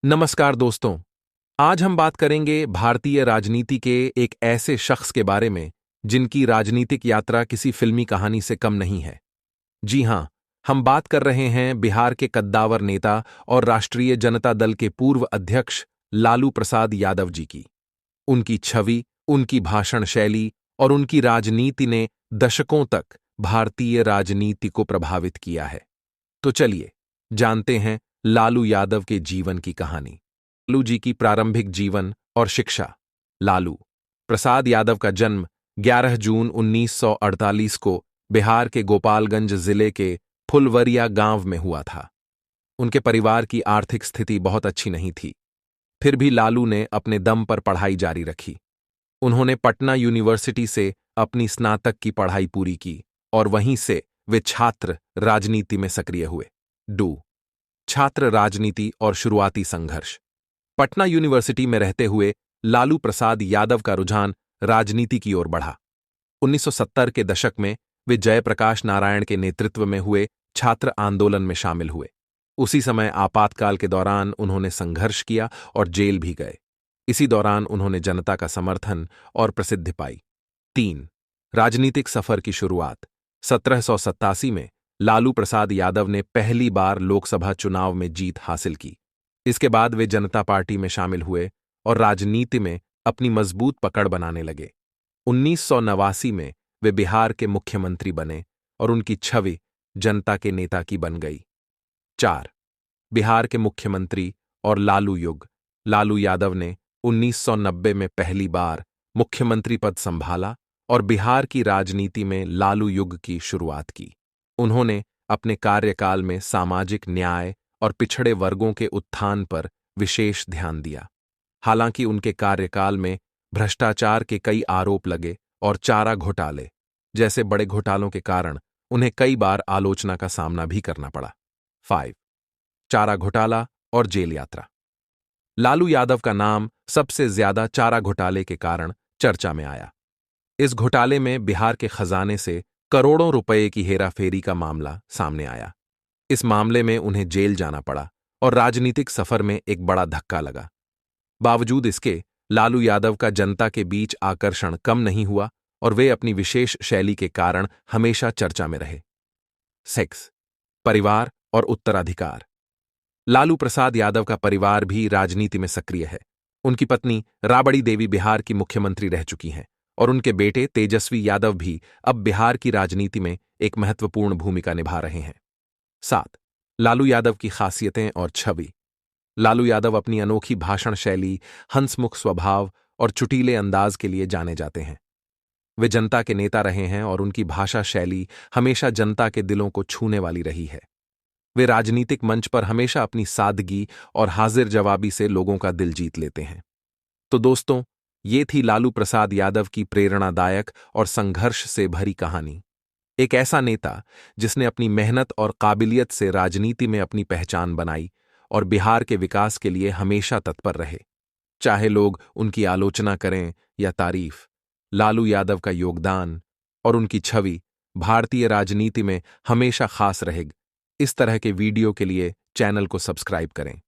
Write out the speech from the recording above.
नमस्कार दोस्तों। आज हम बात करेंगे भारतीय राजनीति के एक ऐसे शख्स के बारे में जिनकी राजनीतिक यात्रा किसी फिल्मी कहानी से कम नहीं है। जी हां, हम बात कर रहे हैं बिहार के कद्दावर नेता और राष्ट्रीय जनता दल के पूर्व अध्यक्ष लालू प्रसाद यादव जी की। उनकी छवि, उनकी भाषण शैली और उनकी राजनीति ने दशकों तक भारतीय राजनीति को प्रभावित किया है। तो चलिए जानते हैं लालू यादव के जीवन की कहानी। लालू जी की प्रारंभिक जीवन और शिक्षा। लालू प्रसाद यादव का जन्म 11 जून 1948 को बिहार के गोपालगंज जिले के फुलवरिया गांव में हुआ था। उनके परिवार की आर्थिक स्थिति बहुत अच्छी नहीं थी, फिर भी लालू ने अपने दम पर पढ़ाई जारी रखी। उन्होंने पटना यूनिवर्सिटी से अपनी स्नातक की पढ़ाई पूरी की और वहीं से वे छात्र राजनीति में सक्रिय हुए। छात्र राजनीति और शुरुआती संघर्ष। पटना यूनिवर्सिटी में रहते हुए लालू प्रसाद यादव का रुझान राजनीति की ओर बढ़ा। 1970 के दशक में वे जयप्रकाश नारायण के नेतृत्व में हुए छात्र आंदोलन में शामिल हुए। उसी समय आपातकाल के दौरान उन्होंने संघर्ष किया और जेल भी गए। इसी दौरान उन्होंने जनता का समर्थन और प्रसिद्धि पाई। 3 राजनीतिक सफर की शुरुआत। 1787 में लालू प्रसाद यादव ने पहली बार लोकसभा चुनाव में जीत हासिल की। इसके बाद वे जनता पार्टी में शामिल हुए और राजनीति में अपनी मजबूत पकड़ बनाने लगे। 1989 में वे बिहार के मुख्यमंत्री बने और उनकी छवि जनता के नेता की बन गई। 4 बिहार के मुख्यमंत्री और लालू युग। लालू यादव ने 1990 में पहली बार मुख्यमंत्री पद संभाला और बिहार की राजनीति में लालू युग की शुरुआत की। उन्होंने अपने कार्यकाल में सामाजिक न्याय और पिछड़े वर्गों के उत्थान पर विशेष ध्यान दिया। हालांकि उनके कार्यकाल में भ्रष्टाचार के कई आरोप लगे और चारा घोटाले जैसे बड़े घोटालों के कारण उन्हें कई बार आलोचना का सामना भी करना पड़ा। 5 चारा घोटाला और जेल यात्रा। लालू यादव का नाम सबसे ज्यादा चारा घोटाले के कारण चर्चा में आया। इस घोटाले में बिहार के खजाने से करोड़ों रुपए की हेराफेरी का मामला सामने आया। इस मामले में उन्हें जेल जाना पड़ा और राजनीतिक सफर में एक बड़ा धक्का लगा। बावजूद इसके लालू यादव का जनता के बीच आकर्षण कम नहीं हुआ और वे अपनी विशेष शैली के कारण हमेशा चर्चा में रहे। 6 परिवार और उत्तराधिकार। लालू प्रसाद यादव का परिवार भी राजनीति में सक्रिय है। उनकी पत्नी राबड़ी देवी बिहार की मुख्यमंत्री रह चुकी हैं और उनके बेटे तेजस्वी यादव भी अब बिहार की राजनीति में एक महत्वपूर्ण भूमिका निभा रहे हैं। 7 लालू यादव की खासियतें और छवि। लालू यादव अपनी अनोखी भाषण शैली, हंसमुख स्वभाव और चुटीले अंदाज के लिए जाने जाते हैं। वे जनता के नेता रहे हैं और उनकी भाषा शैली हमेशा जनता के दिलों को छूने वाली रही है। वे राजनीतिक मंच पर हमेशा अपनी सादगी और हाजिर जवाबी से लोगों का दिल जीत लेते हैं। तो दोस्तों, ये थी लालू प्रसाद यादव की प्रेरणादायक और संघर्ष से भरी कहानी। एक ऐसा नेता जिसने अपनी मेहनत और काबिलियत से राजनीति में अपनी पहचान बनाई और बिहार के विकास के लिए हमेशा तत्पर रहे। चाहे लोग उनकी आलोचना करें या तारीफ, लालू यादव का योगदान और उनकी छवि भारतीय राजनीति में हमेशा खास रहेगी। इस तरह के वीडियो के लिए चैनल को सब्सक्राइब करें।